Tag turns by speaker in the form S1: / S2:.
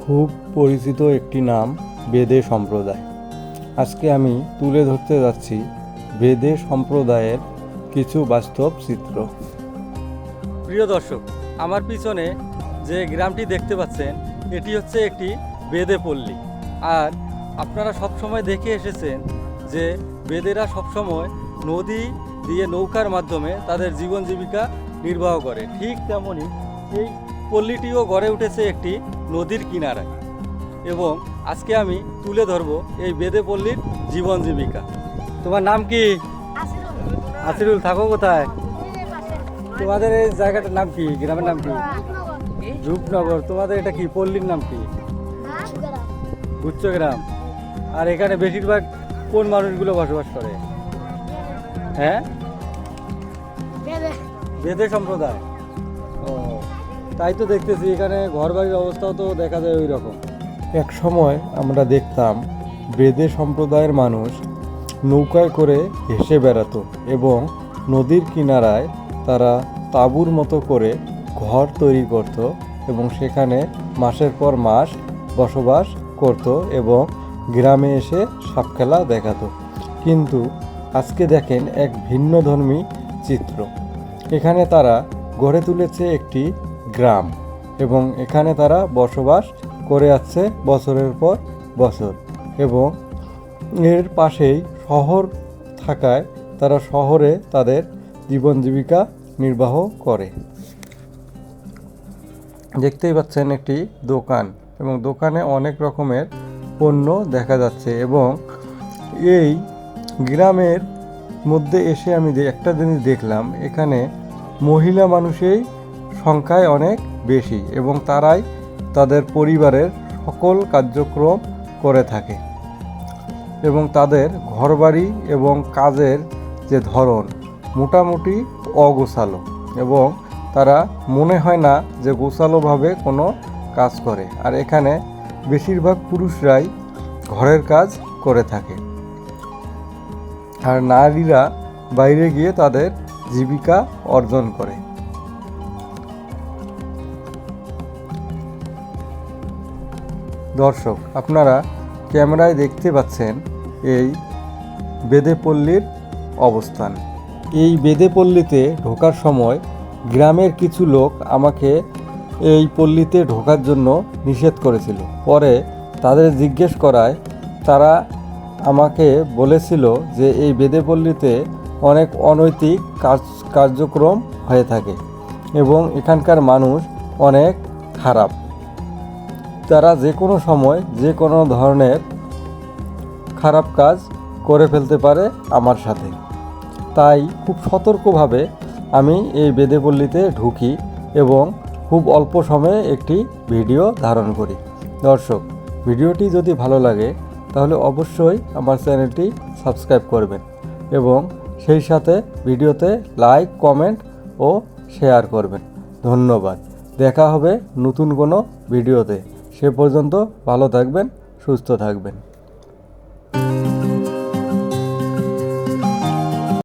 S1: খুব পরিচিত একটি নাম বেদে সম্প্রদায়। আজকে আমি তুলে ধরতে যাচ্ছি বেদে সম্প্রদায়ের কিছু বাস্তব চিত্র।
S2: প্রিয় দর্শক, আমার পিছনে যে গ্রামটি দেখতে পাচ্ছেন এটি হচ্ছে একটি বেদে পল্লী। আর আপনারা সবসময় দেখে এসেছেন যে বেদেরা সবসময় নদী দিয়ে নৌকার মাধ্যমে তাদের জীবন জীবিকা নির্বাহ করে। ঠিক তেমনই এই পল্লীটিও গড়ে উঠেছে একটি নদীর কিনারায়, এবং আজকে আমি তুলে ধরব এই বেদে পল্লীর জীবন জীবিকা। তোমার নাম কি? আসিরুল। থাকো কোথায়? তোমাদের এই জায়গাটার নাম কি? গ্রামের নাম কি? রূপনগর। তোমাদের এটা কি পল্লীর নাম কি? গুচ্ছগ্রাম। আর এখানে বেশিরভাগ কোন মানুষগুলো বসবাস করে? হ্যাঁ, বেদে সম্প্রদায়। ও, তাই তো দেখতেছি এখানে ঘর বাড়ির অবস্থাও তো দেখা যায় ওই রকম।
S1: এক সময় আমরা দেখতাম বেদে সম্প্রদায়ের মানুষ নৌকায় করে ভেসে বেড়াতো এবং নদীর কিনারায় তারা তাঁবুর মতো করে ঘর তৈরি করত এবং সেখানে মাসের পর মাস বসবাস করত এবং গ্রামে এসে সাপ খেলা দেখাতো। কিন্তু আজকে দেখেন এক ভিন্নধর্মী চিত্র। এখানে তারা গড়ে তুলেছে একটি গ্রাম এবং এখানে তারা বসবাস করে আসছে বছরের পর বছর, এবং এর পাশেই শহর থাকায় তারা শহরে তাদের জীবন জীবিকা নির্বাহ করে। দেখতেই পাচ্ছেন একটি দোকান, এবং দোকানে অনেক রকমের পণ্য দেখা যাচ্ছে। এবং এই গ্রামের মধ্যে এসে আমি একটা জিনিস দেখলাম, এখানে মহিলা মানুষের সংখ্যায় অনেক বেশি এবং তারাই তাদের পরিবারের সকল কার্যক্রম করে থাকে, এবং তাদের ঘরবাড়ি এবং কাজের যে ধরন মোটামুটি অগোছালো, এবং তারা মনে হয় না যে গোছালোভাবে কোনো কাজ করে। আর এখানে বেশিরভাগ পুরুষরাই ঘরের কাজ করে থাকে, আর নারীরা বাইরে গিয়ে তাদের জীবিকা অর্জন করে। দর্শক, আপনারা ক্যামেরায় দেখতে পাচ্ছেন এই বেদে পল্লীর অবস্থান। এই বেদে পল্লীতে ঢোকার সময় গ্রামের কিছু লোক আমাকে এই পল্লীতে ঢোকার জন্য নিষেধ করেছিল। পরে তাদের জিজ্ঞেস করায় তারা আমাকে বলেছিল যে এই বেদে পল্লীতে অনেক অনৈতিক কার্যক্রম হয়ে থাকে এবং এখানকার মানুষ অনেক খারাপ। তারা যে কোনো সময় যে কোনো ধরনের খারাপ কাজ করে ফেলতে পারে আমার সাথে। তাই খুব সতর্কভাবে আমি এই বেদে পল্লীতে ঢুকি এবং খুব অল্প সময়ে একটি ভিডিও ধারণ করি। দর্শক, ভিডিওটি যদি ভালো লাগে তাহলে অবশ্যই আমার চ্যানেলটি সাবস্ক্রাইব করবেন এবং সেই সাথে ভিডিওতে লাইক, কমেন্ট ও শেয়ার করবেন। ধন্যবাদ। দেখা হবে নতুন কোনো ভিডিওতে। সে পর্যন্ত ভালো থাকবেন, সুস্থ থাকবেন।